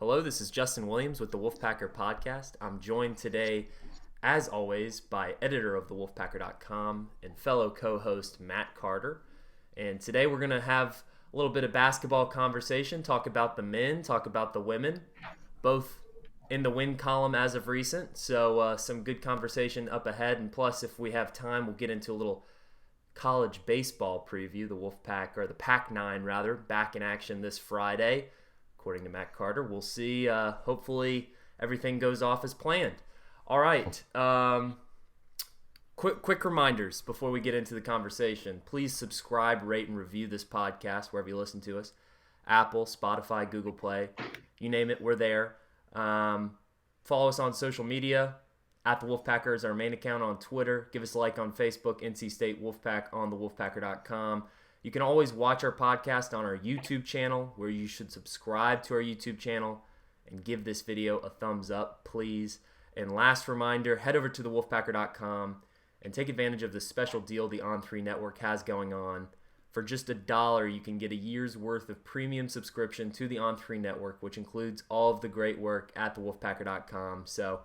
Hello, this is Justin Williams with the Wolfpacker Podcast. I'm joined today, as always, by editor of the Wolfpacker.com and fellow co-host Matt Carter. And today we're going to have a little bit of basketball conversation, talk about the men, talk about the women, both in the win column as of recent. So some good conversation up ahead. And plus, if we have time, we'll get into a little college baseball preview. The Wolfpack, or the Pac-9 rather, back in action this Friday. According to Matt Carter, we'll see. Hopefully everything goes off as planned. All right. Quick reminders before we get into the conversation. Please subscribe, rate, and review this podcast wherever you listen to us. Apple, Spotify, Google Play. You name it, we're there. Follow us on social media. At the Wolfpacker is our main account on Twitter. Give us a like on Facebook, NC State Wolfpack on the Wolfpacker.com. You can always watch our podcast on our YouTube channel, where you should subscribe to our YouTube channel and give this video a thumbs up, please. And last reminder, head over to thewolfpacker.com and take advantage of the special deal the On3 Network has going on. For just $1, you can get a year's worth of premium subscription to the On3 Network, which includes all of the great work at thewolfpacker.com. So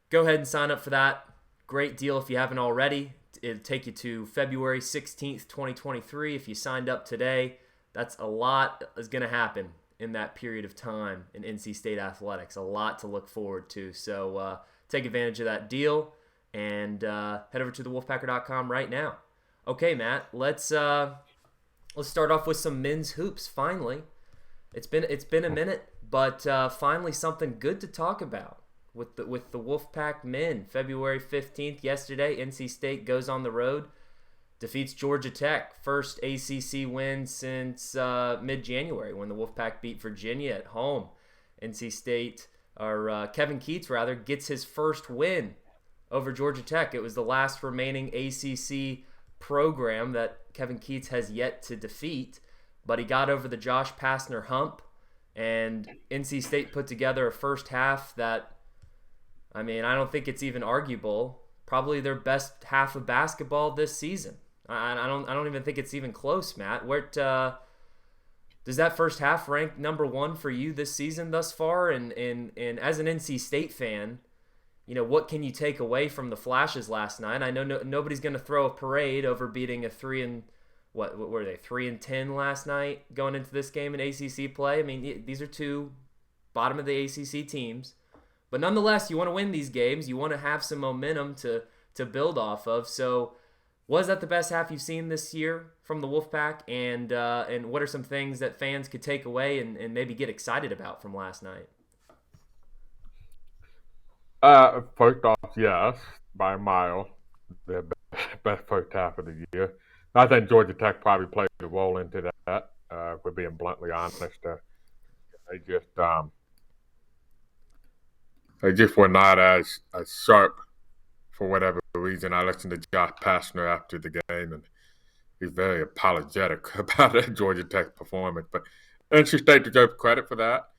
go ahead and sign up for that. Great deal if you haven't already. It'll take you to February 16th, 2023. If you signed up today, that's a lot is going to happen in that period of time in NC State athletics. A lot to look forward to. So take advantage of that deal and head over to thewolfpacker.com right now. Okay, Matt, let's start off with some men's hoops. Finally, it's been a minute, but finally something good to talk about. With the Wolfpack men. February 15th, yesterday, NC State goes on the road, defeats Georgia Tech. First ACC win since mid-January when the Wolfpack beat Virginia at home. NC State, or Kevin Keatts rather, gets his first win over Georgia Tech. It was the last remaining ACC program that Kevin Keatts has yet to defeat, but he got over the Josh Pastner hump, and NC State put together a first half that, I mean, I don't think it's even arguable. Probably their best half of basketball this season. I don't even think it's even close, Matt. Where does that first half rank number one for you this season thus far? And as an NC State fan, you know, what can you take away from the flashes last night? I know nobody's going to throw a parade over beating a 3-10 last night going into this game in ACC play. I mean, these are two bottom of the ACC teams. But nonetheless, you want to win these games. You want to have some momentum to build off of. So was that the best half you've seen this year from the Wolfpack? And what are some things that fans could take away and maybe get excited about from last night? First off, yes, by a mile, the best first half of the year. I think Georgia Tech probably played a role into that, if we're being bluntly honest. They just were not as sharp for whatever reason. I listened to Josh Pastner after the game, and he's very apologetic about that Georgia Tech performance. But NC State deserves credit for that.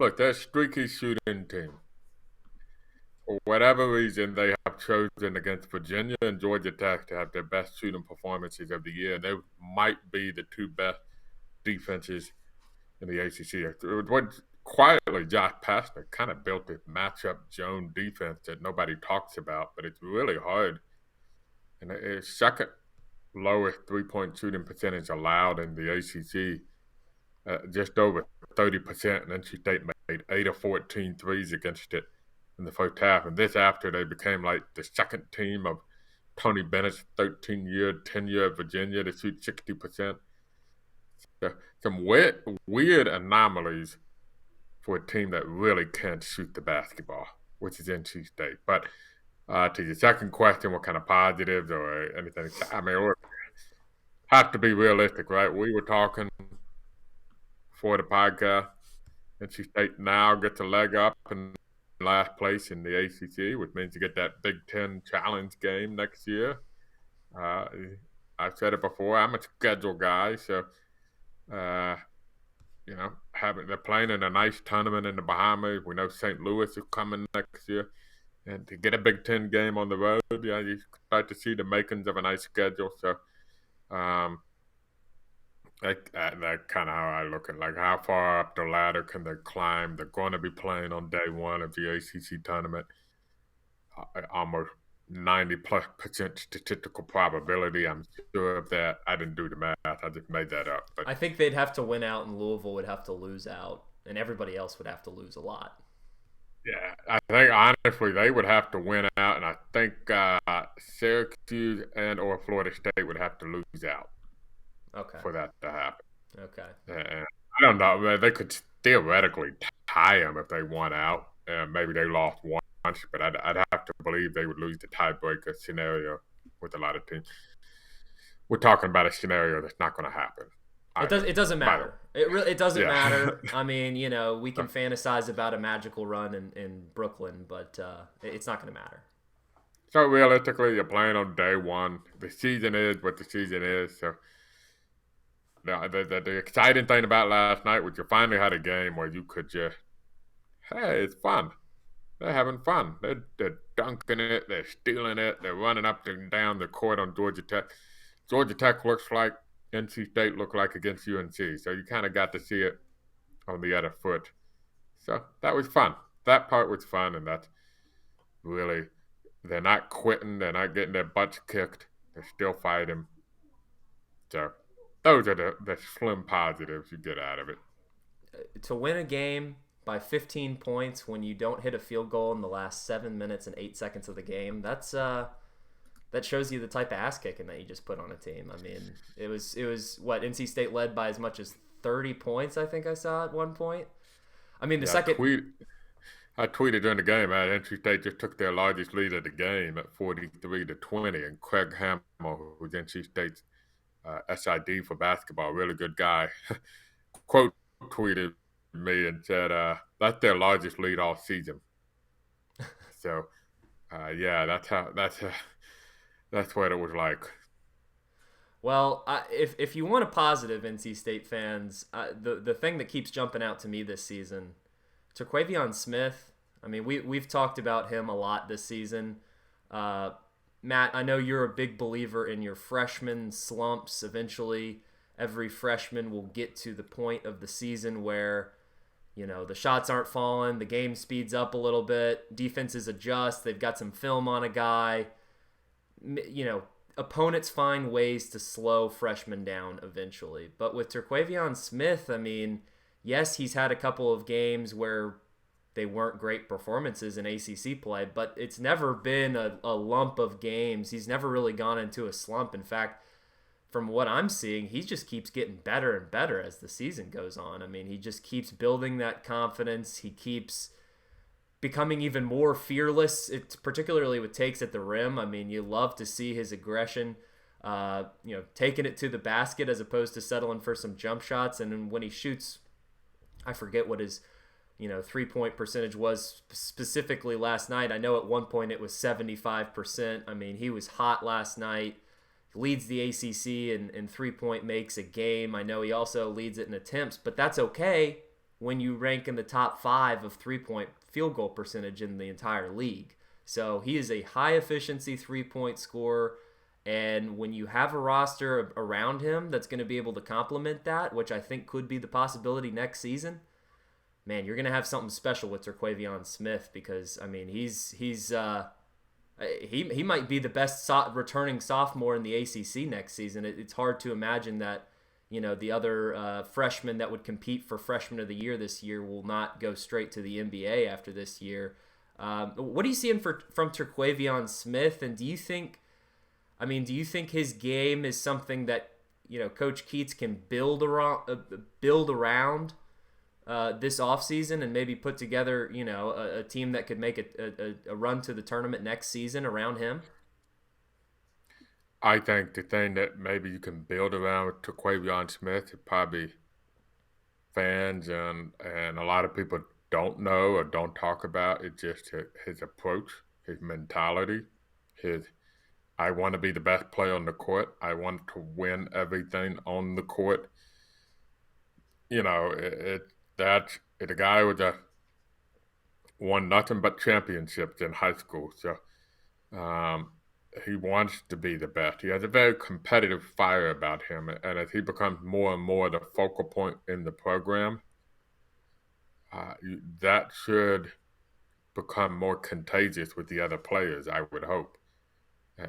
Look, they're a streaky shooting team. For whatever reason, they have chosen against Virginia and Georgia Tech to have their best shooting performances of the year. They might be the two best defenses in the ACC. Quietly, Josh Pastner kind of built this matchup zone defense that nobody talks about, but it's really hard. And it's second lowest three-point shooting percentage allowed in the ACC, just over 30%, and NC State made 8 of 14 threes against it in the first half. And this after they became like the second team of Tony Bennett's 13-year tenure at Virginia to shoot 60%. So some weird anomalies for a team that really can't shoot the basketball, which is NC State. But to your second question, what kind of positives or anything? I mean, we have to be realistic, right? We were talking for the podcast. NC State now gets a leg up in last place in the ACC, which means you get that Big Ten Challenge game next year. I've said it before. I'm a schedule guy, so they're playing in a nice tournament in the Bahamas. We know St. Louis is coming next year. And to get a Big Ten game on the road, you start to see the makings of a nice schedule. So That kind of how I look at, like, how far up the ladder can they climb? They're going to be playing on day one of the ACC tournament. Almost 90+% statistical probability. I'm sure of that. I didn't do the math. I just made that up. But I think they'd have to win out, and Louisville would have to lose out, and everybody else would have to lose a lot. yeah, I think honestly they would have to win out, and I think Syracuse and or Florida State would have to lose out Okay. for that to happen. Okay. And I don't know. Man, they could theoretically tie them if they won out. Maybe they lost once, but I'd have to believe they would lose the tiebreaker scenario with a lot of teams. We're talking about a scenario that's not going to happen. It doesn't matter. It doesn't matter. I mean, we can Uh, fantasize about a magical run in Brooklyn, but it's not going to matter. So realistically, you're playing on day one. The season is what the season is. So the exciting thing about last night was you finally had a game where you could just, hey, it's fun. They're having fun. They're dunking it. They're stealing it. They're running up and down the court on Georgia Tech. Georgia Tech looks like NC State looked like against UNC. So you kind of got to see it on the other foot. So that was fun. That part was fun, and that's really, they're not quitting. They're not getting their butts kicked. They're still fighting. So those are the slim positives you get out of it. To win a game by 15 points when you don't hit a field goal in the last 7 minutes and 8 seconds of the game, that shows you the type of ass kicking that you just put on a team. I mean, it was what, NC State led by as much as 30 points, I think I saw at one point. I mean, the Yeah, second I tweeted during the game that NC State just took their largest lead of the game at 43-20, and Craig Hamill, who's NC State's SID for basketball, really good guy, quote tweeted me and said, "That's their largest lead all season." So, yeah, that's what it was like. Well, if you want a positive, NC State fans, the thing that keeps jumping out to me this season, Turquavion Smith. I mean, we've talked about him a lot this season. Matt, I know you're a big believer in your freshman slumps. Eventually, every freshman will get to the point of the season where the shots aren't falling, the game speeds up a little bit, defenses adjust, they've got some film on a guy. Opponents find ways to slow freshmen down eventually. But with Turquavion Smith, I mean, yes, he's had a couple of games where they weren't great performances in ACC play, but it's never been a lump of games. He's never really gone into a slump. In fact, from what I'm seeing, he just keeps getting better and better as the season goes on. I mean, he just keeps building that confidence. He keeps becoming even more fearless, it's particularly with takes at the rim. I mean, you love to see his aggression, taking it to the basket as opposed to settling for some jump shots. And then when he shoots, I forget what his 3-point percentage was specifically last night. I know at one point it was 75%. I mean, he was hot last night. Leads the ACC in 3-point makes a game. I know he also leads it in attempts, but that's okay when you rank in the top 5 of 3-point field goal percentage in the entire league. So he is a high efficiency 3-point scorer. And when you have a roster around him that's going to be able to complement that, which I think could be the possibility next season, man, you're going to have something special with Turquavion Smith, because I mean he might be the best returning sophomore in the ACC next season. It's hard to imagine that the other freshmen that would compete for Freshman of the Year this year will not go straight to the NBA after this year. What are you seeing from Turquavion Smith, and do you think his game is something that Coach Keats can build around this offseason and maybe put together a team that could make a run to the tournament next season around him? I think the thing that maybe you can build around with Turquavion Smith is probably fans and a lot of people don't know or don't talk about. It's just his approach, his mentality, his I want to be the best player on the court. I want to win everything on the court. That's the guy with won nothing but championships in high school. So he wants to be the best. He has a very competitive fire about him, and as he becomes more and more the focal point in the program, that should become more contagious with the other players, I would hope.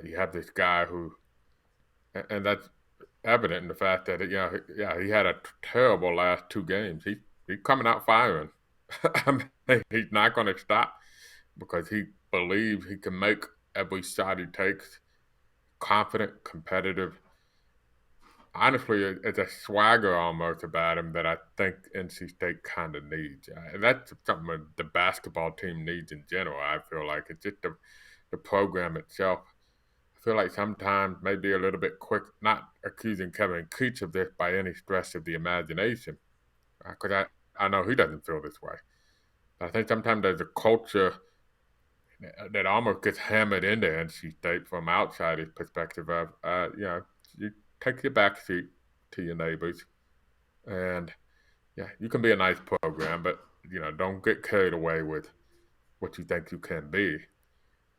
You have this guy who, and that's evident in the fact that he had a terrible last two games. He's coming out firing. I mean, he's not going to stop because he believes he can make every shot he takes. Confident, competitive. Honestly, it's a swagger almost about him that I think NC State kind of needs. That's something the basketball team needs in general. I feel like it's just the program itself. I feel like sometimes maybe a little bit quick, not accusing Kevin Keats of this by any stretch of the imagination, because I know he doesn't feel this way. I think sometimes there's a culture that almost gets hammered into NC State from outsider's perspective of, you take your back seat to your neighbors, and you can be a nice program, but don't get carried away with what you think you can be.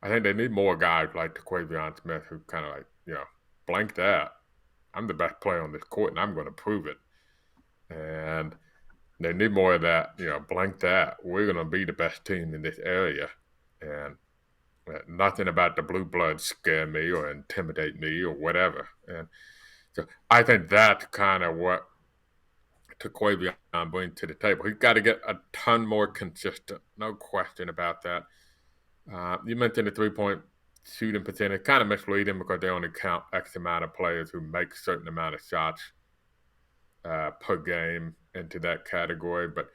I think they need more guys like Turquavion Smith who kind of blank that. I'm the best player on this court, and I'm going to prove it. And they need more of that, blank that. We're going to be the best team in this area. And nothing about the blue bloods scare me or intimidate me or whatever. And so I think that's kind of what Turquavion brings to the table. He's got to get a ton more consistent. No question about that. You mentioned the three-point shooting percentage. Kind of misleading because they only count X amount of players who make a certain amount of shots per game into that category. But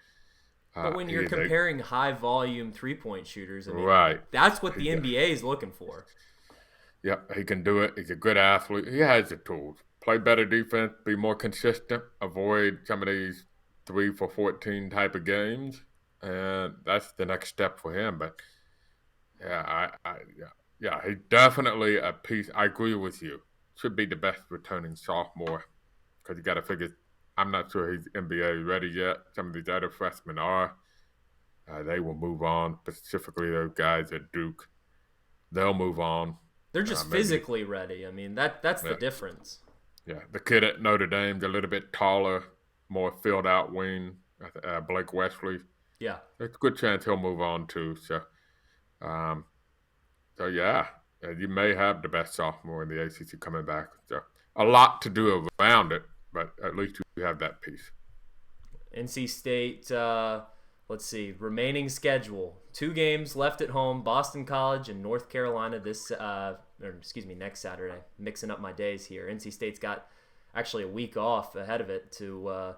when you're comparing high-volume three-point shooters, I mean, right, that's what the NBA is looking for. Yep, he can do it. He's a good athlete. He has the tools. Play better defense, be more consistent, avoid some of these 3 for 14 type of games, and that's the next step for him. But he's definitely a piece. I agree with you. Should be the best returning sophomore because you got to figure. I'm not sure he's NBA ready yet. Some of these other freshmen are. They will move on. Specifically, those guys at Duke, they'll move on. They're just physically ready. I mean, that's the difference. Yeah, the kid at Notre Dame's a little bit taller, more filled out wing. Blake Wesley. Yeah, there's a good chance he'll move on too. So, you may have the best sophomore in the ACC coming back. So, a lot to do around it, but at least you have that piece. NC State. Let's see. Remaining schedule: 2 games left at home. Boston College and North Carolina next Saturday. Mixing up my days here. NC State's got actually a week off ahead of it to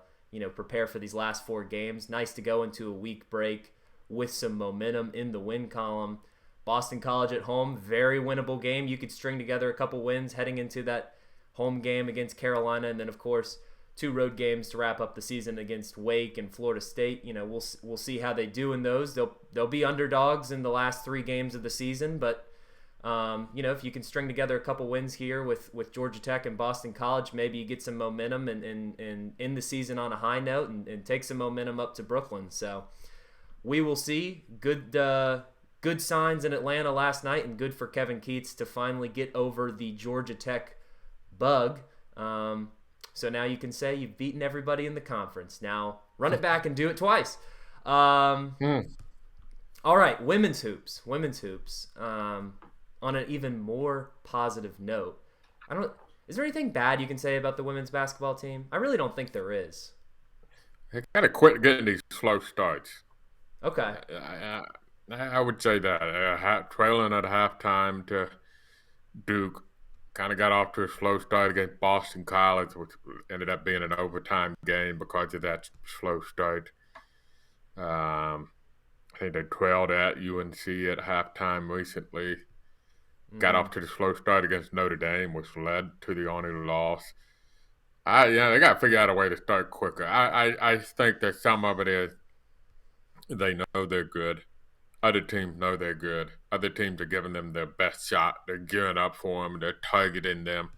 prepare for these last 4 games. Nice to go into a week break with some momentum in the win column. Boston College at home, very winnable game. You could string together a couple wins heading into that home game against Carolina, and then of course 2 road games to wrap up the season against Wake and Florida State. We'll see how they do in those. They'll be underdogs in the last 3 games of the season, but if you can string together a couple wins here with Georgia Tech and Boston College, maybe you get some momentum and end the season on a high note and take some momentum up to Brooklyn. So we will see. Good signs in Atlanta last night, and good for Kevin Keats to finally get over the Georgia Tech bug. So now you can say you've beaten everybody in the conference. Now run it back and do it twice. All right, women's hoops. On an even more positive note, is there anything bad you can say about the women's basketball team? I really don't think there is. They gotta quit getting these slow starts. Okay. I would say that trailing at halftime to Duke, kind of got off to a slow start against Boston College, which ended up being an overtime game because of that slow start. I think they trailed at UNC at halftime recently. Got off to the slow start against Notre Dame, which led to the only loss. They got to figure out a way to start quicker. I think that some of it is they know they're good. Other teams know they're good. Other teams are giving them their best shot. They're gearing up for them. They're targeting them.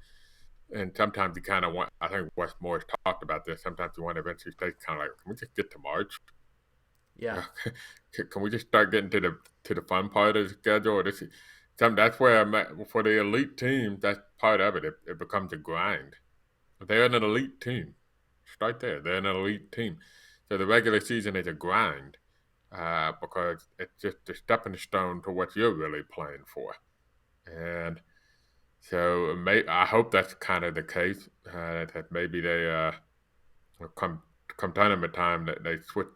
And sometimes you kind of want, I think Wes Moore's talked about this, sometimes you want to eventually stay kind of like, can we just get to March? Yeah. Can we just start getting to the fun part of the schedule? that's where for the elite team, that's part of it. It becomes a grind. They're an elite team. It's right there. They're an elite team. So the regular season is a grind because it's just a stepping stone to what you're really playing for. And so I hope that's kind of the case, that maybe they come tournament time that they switch,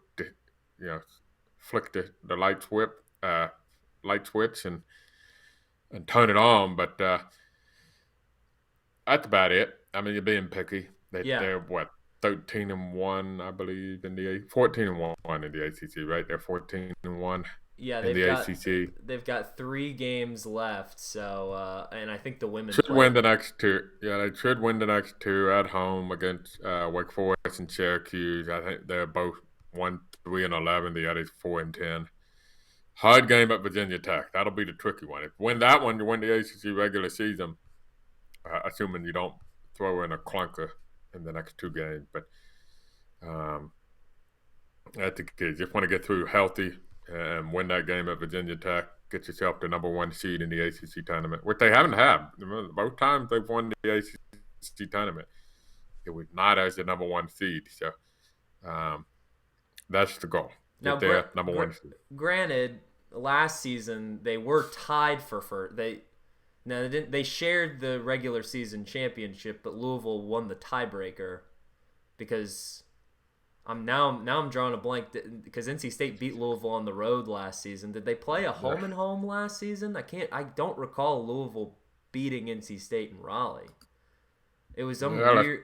flick the light switch and turn it on. But that's about it. I mean, you're being picky. They're what, 13-1, I believe, 14-1 in the ACC, right? They're 14-1. Yeah, in the ACC. They've got 3 games left, so and I think the women should win the next 2. Yeah, they should win the next 2 at home against Wake Forest and Syracuse. I think they're both 1-3-11. The other's 4-10. Hard game at Virginia Tech. That'll be the tricky one. If you win that one, you win the ACC regular season, assuming you don't throw in a clunker in the next 2 games. But that's the key. Just want to get through healthy and win that game at Virginia Tech. Get yourself the number 1 seed in the ACC tournament, which they haven't had. Both times they've won the ACC tournament, it was not as the number 1 seed. So that's the goal. Get there, number 1 seed. Granted, last season they were tied for first. They shared the regular season championship, but Louisville won the tiebreaker because I'm drawing a blank because NC State beat Louisville on the road last season. Did they play a home and home last season? I don't recall Louisville beating NC State in Raleigh. It was weird.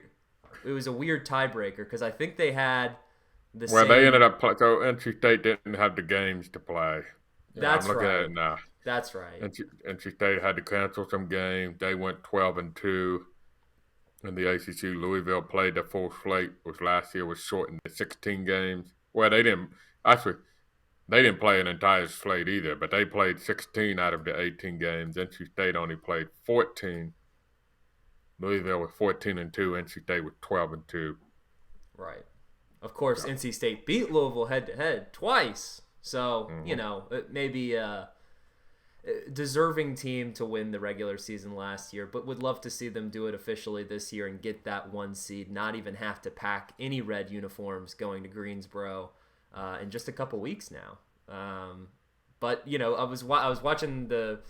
It was a weird tiebreaker because I think they had the same. They ended up so NC State didn't have the games to play. That's I'm looking right. at it now. That's right. NC State had to cancel some games. They went 12-2 in the ACC. Louisville played the full slate, which last year was shortened to 16 games. Well, they didn't play an entire slate either, but they played 16 out of the 18 games. NC State only played 14. Louisville was 14-2. NC State was 12-2. Right. Of course, NC State beat Louisville head-to-head twice. So, it may be a deserving team to win the regular season last year, but would love to see them do it officially this year and get that 1 seed, not even have to pack any red uniforms going to Greensboro in just a couple weeks now. But, I was watching the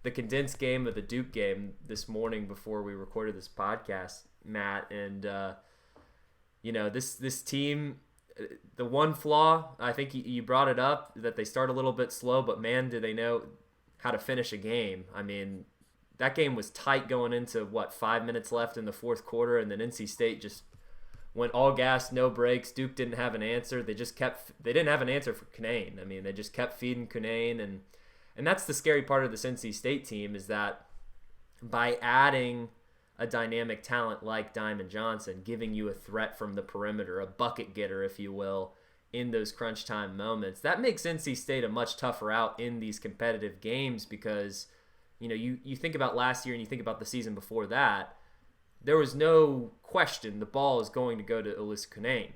condensed game of the Duke game this morning before we recorded this podcast, Matt, and this team, the one flaw, I think you brought it up, that they start a little bit slow, but man, do they know how to finish a game. I mean, that game was tight going into 5 minutes left in the fourth quarter, and then NC State just went all gas, no brakes. Duke didn't have an answer. They didn't have an answer for Cunane. I mean, they just kept feeding Cunane, and that's the scary part of this NC State team, is that by adding a dynamic talent like Diamond Johnson, giving you a threat from the perimeter, a bucket getter, if you will, in those crunch time moments, that makes NC State a much tougher out in these competitive games because, you think about last year and you think about the season before that, there was no question the ball is going to go to Alyssa Cunane.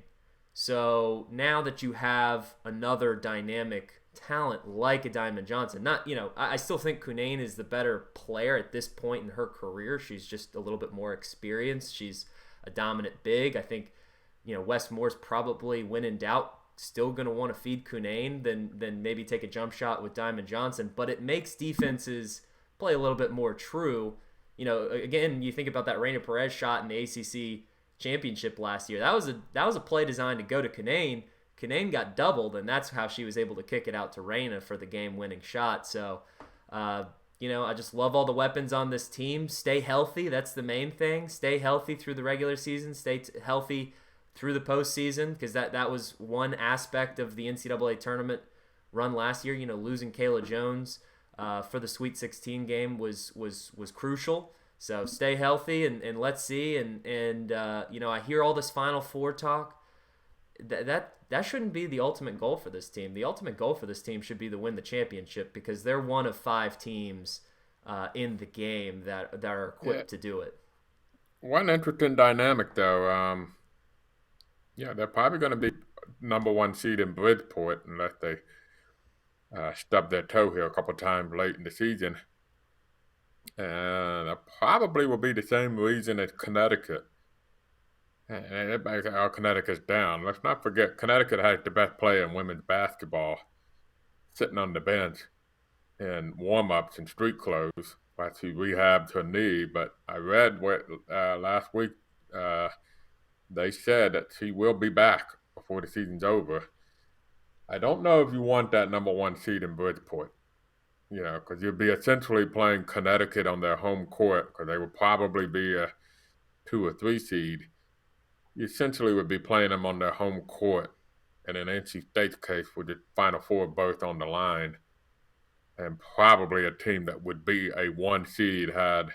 So now that you have another dynamic talent like a Diamond Johnson, I still think Cunane is the better player at this point in her career. She's just a little bit more experienced. She's a dominant big. I think, Wes Moore's probably, when in doubt, still going to want to feed Cunane than maybe take a jump shot with Diamond Johnson, but it makes defenses play a little bit more true. Again, you think about that Reina Perez shot in the ACC championship last year. That was a play designed to go to Cunane. Cunane got doubled, and that's how she was able to kick it out to Reina for the game-winning shot. So, I just love all the weapons on this team. Stay healthy. That's the main thing. Stay healthy through the regular season. Stay healthy through the postseason, because that was one aspect of the NCAA tournament run last year. Losing Kayla Jones for the Sweet 16 game was crucial. So stay healthy and let's see. And I hear all this Final Four talk. That shouldn't be the ultimate goal for this team. The ultimate goal for this team should be to win the championship, because they're one of 5 teams in the game that are equipped to do it. One interesting dynamic, though. They're probably going to be number 1 seed in Bridgeport unless they stub their toe here a couple times late in the season. And that probably will be the same reason as Connecticut. And everybody's like, oh, Connecticut's down. Let's not forget, Connecticut has the best player in women's basketball sitting on the bench in warm-ups and street clothes while she rehabbed her knee. But I read last week they said that she will be back before the season's over. I don't know if you want that number one seed in Bridgeport, because you'd be essentially playing Connecticut on their home court because they would probably be a 2 or 3 seed. You essentially would be playing them on their home court. And in NC State's case, with the Final Four both on the line, and probably a team that would be a 1 seed had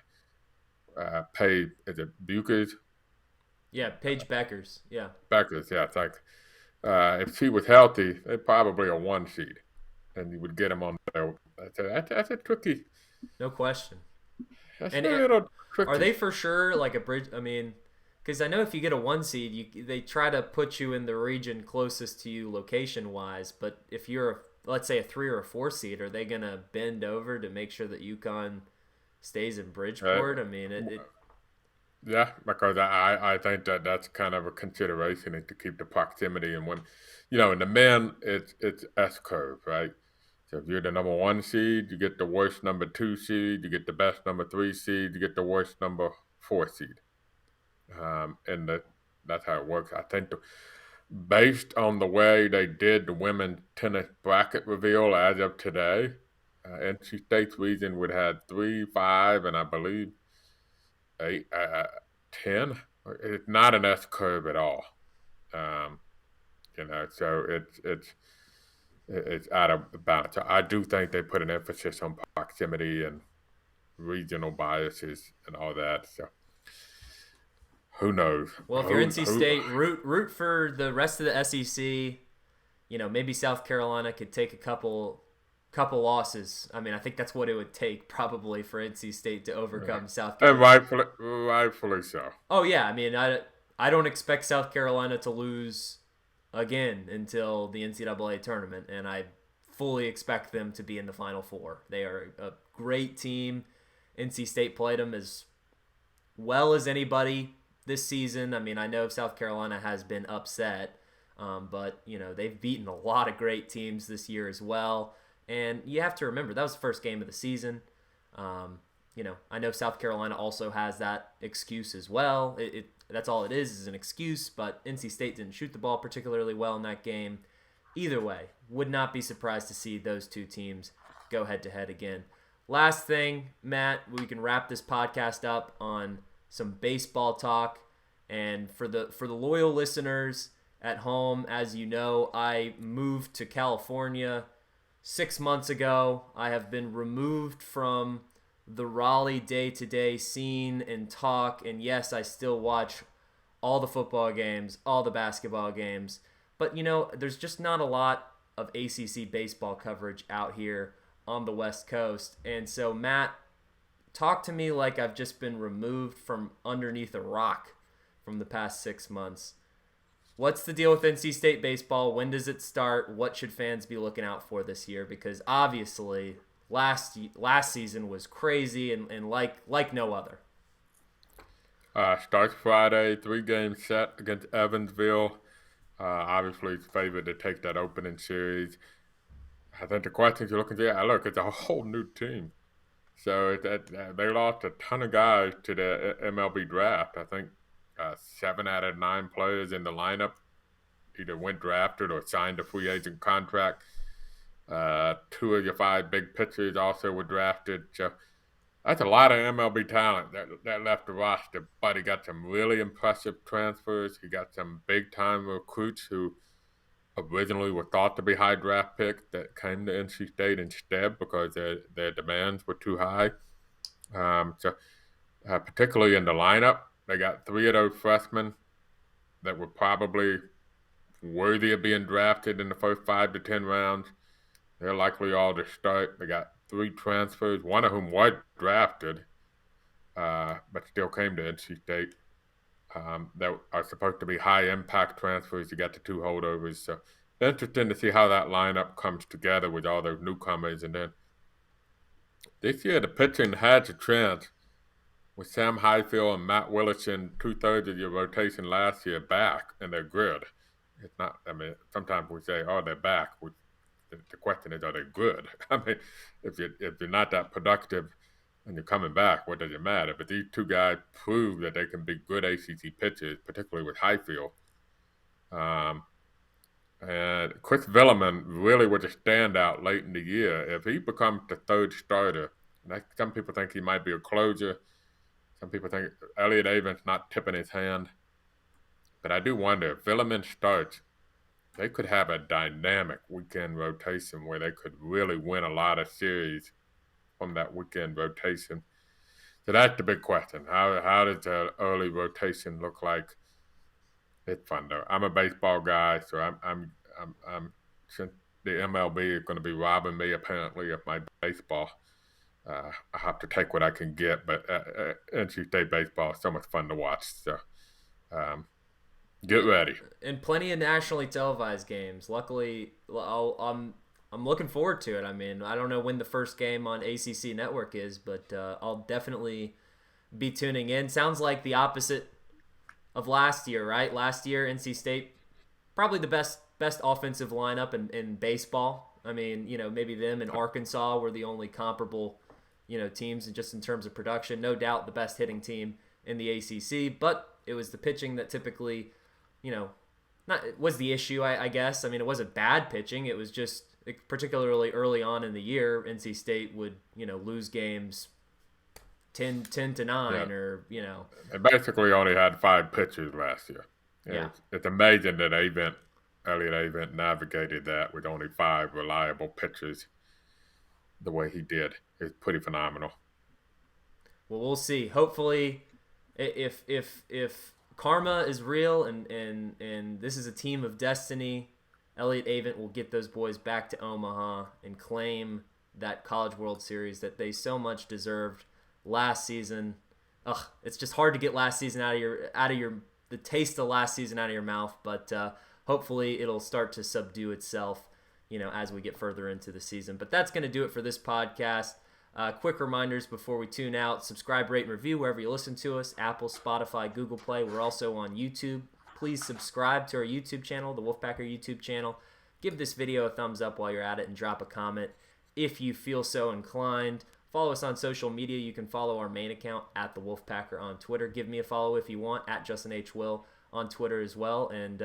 paid, is it Buchers? Yeah, Paige Beckers. Yeah. Beckers, yeah. It's like if she was healthy, they're probably a 1 seed. And you would get them on there. That's a tricky. No question. That's And a little tricky. are they for sure like a bridge? I mean, because I know if you get a 1 seed, they try to put you in the region closest to you location wise. But if you're, let's say, a 3 or a 4 seed, are they gonna bend over to make sure that UConn stays in Bridgeport? I mean, Yeah, because I think that's kind of a consideration is to keep the proximity. And when, in the men, it's S curve, right? So if you're the number 1 seed, you get the worst number 2 seed, you get the best number 3 seed, you get the worst number 4 seed. And that's how it works. I think based on the way they did the women's tennis bracket reveal as of today, NC State's region would have 3, 5, and I believe 8, 10. It's not an S curve at all. So it's out of balance. So I do think they put an emphasis on proximity and regional biases and all that. So who knows? well, if you're NC State, root for the rest of the SEC. Maybe South Carolina could take a couple losses. I mean, I think that's what it would take probably for NC State to overcome South Carolina. And rightfully so. Oh yeah, I mean, I don't expect South Carolina to lose again until the NCAA tournament, and I fully expect them to be in the Final Four. They are a great team. NC State played them as well as anybody this season. I mean, I know South Carolina has been upset, but they've beaten a lot of great teams this year as well. And you have to remember that was the first game of the season. I know South Carolina also has that excuse as well. That's all it is an excuse. But NC State didn't shoot the ball particularly well in that game. Either way, would not be surprised to see those two teams go head to head again. Last thing, Matt, we can wrap this podcast up on some baseball talk. And for the loyal listeners at home, as you know, I moved to California 6 months ago. I have been removed from the Raleigh day-to-day scene and talk. And yes, I still watch all the football games, all the basketball games. But, there's just not a lot of ACC baseball coverage out here on the West Coast. And so, Matt, talk to me like I've just been removed from underneath a rock from the past 6 months. What's the deal with NC State baseball? When does it start? What should fans be looking out for this year? Because obviously last season was crazy and like no other. Starts Friday, 3-game set against Evansville. Obviously, it's favored to take that opening series. I think the questions you're looking at, look, it's a whole new team. So they lost a ton of guys to the MLB draft. I think 7 out of 9 players in the lineup either went drafted or signed a free agent contract. 2 of your 5 big pitchers also were drafted. So that's a lot of MLB talent that left the roster. But he got some really impressive transfers. He got some big-time recruits who originally were thought to be high draft picks that came to NC State instead because their demands were too high. Particularly in the lineup, they got 3 of those freshmen that were probably worthy of being drafted in the first 5 to 10 rounds. They're likely all to start. They got 3 transfers, one of whom was drafted, but still came to NC State. That are supposed to be high-impact transfers. You got the 2 holdovers. So interesting to see how that lineup comes together with all those newcomers. And then This year the pitching has a trend with Sam Highfield and Matt Willison, 2/3 of your rotation last year back, and they're good. It's not. I mean, sometimes we say, "Oh, they're back." The question is, are they good? I mean, if you're not that productive and you're coming back, what does it matter? But these two guys prove that they can be good ACC pitchers, particularly with Highfield. And Chris Velleman really was a standout late in the year. If he becomes the third starter, some people think he might be a closer. Some people think Elliot Avon's not tipping his hand. But I do wonder, if Velleman starts, they could have a dynamic weekend rotation where they could really win a lot of series from that weekend rotation. So that's the big question. How does the early rotation look like? It's fun though. I'm a baseball guy, so I'm since the MLB is going to be robbing me apparently of my baseball. I have to take what I can get, but NC State baseball is so much fun to watch. So get ready. And plenty of nationally televised games. Luckily, I'm looking forward to it. I mean, I don't know when the first game on ACC Network is, but I'll definitely be tuning in. Sounds like the opposite of last year, right? Last year, NC State, probably the best offensive lineup in baseball. I mean, maybe them and Arkansas were the only comparable, teams just in terms of production. No doubt the best hitting team in the ACC, but it was the pitching that typically, was the issue, I guess. I mean, it wasn't bad pitching. It was just, particularly early on in the year, NC State would, lose games 10-9, or They basically only had 5 pitchers last year. It's amazing that Elliot Avent navigated that with only 5 reliable pitchers the way he did. It's pretty phenomenal. Well, we'll see. Hopefully, if karma is real and this is a team of destiny, Elliot Avent will get those boys back to Omaha and claim that College World Series that they so much deserved last season. It's just hard to get last season out of your the taste of last season out of your mouth, but hopefully it'll start to subdue itself, as we get further into the season. But that's going to do it for this podcast. Quick reminders before we tune out: subscribe, rate, and review wherever you listen to us: Apple, Spotify, Google Play. We're also on YouTube. Please subscribe to our YouTube channel, the Wolfpacker YouTube channel. Give this video a thumbs up while you're at it and drop a comment if you feel so inclined. Follow us on social media. You can follow our main account at the Wolfpacker on Twitter. Give me a follow if you want at Justin H. Will on Twitter as well. And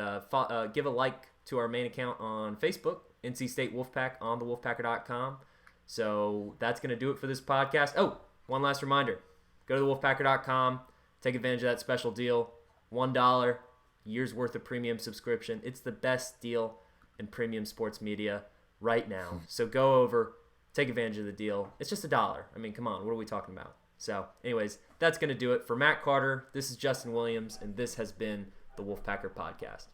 give a like to our main account on Facebook, NC State Wolfpack on thewolfpacker.com. So that's going to do it for this podcast. Oh, one last reminder. Go to thewolfpacker.com. Take advantage of that special deal. $1, year's worth of premium subscription. It's the best deal in premium sports media right now. So go over. Take advantage of the deal. It's just $1. I mean, come on. What are we talking about? So, anyways, that's going to do it. For Matt Carter, this is Justin Williams, and this has been the Wolfpacker Podcast.